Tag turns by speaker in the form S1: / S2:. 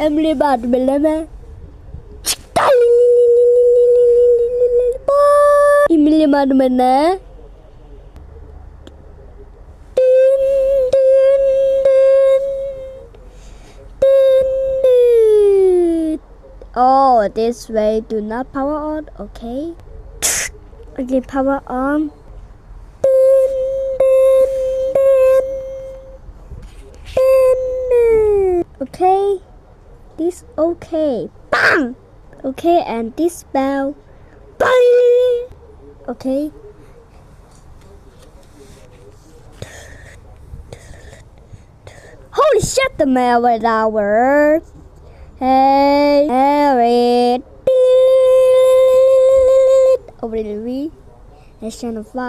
S1: Emily bật mình lên mà. Emily bật mình nè. Oh, this way do not power on. Okay. Okay, power on. Okay. This okay. Bang! Okay, and this bell. Bang! Okay. Holy shit, the Melvin hour. Hey, Harry. Over the tree. It's kind of fun.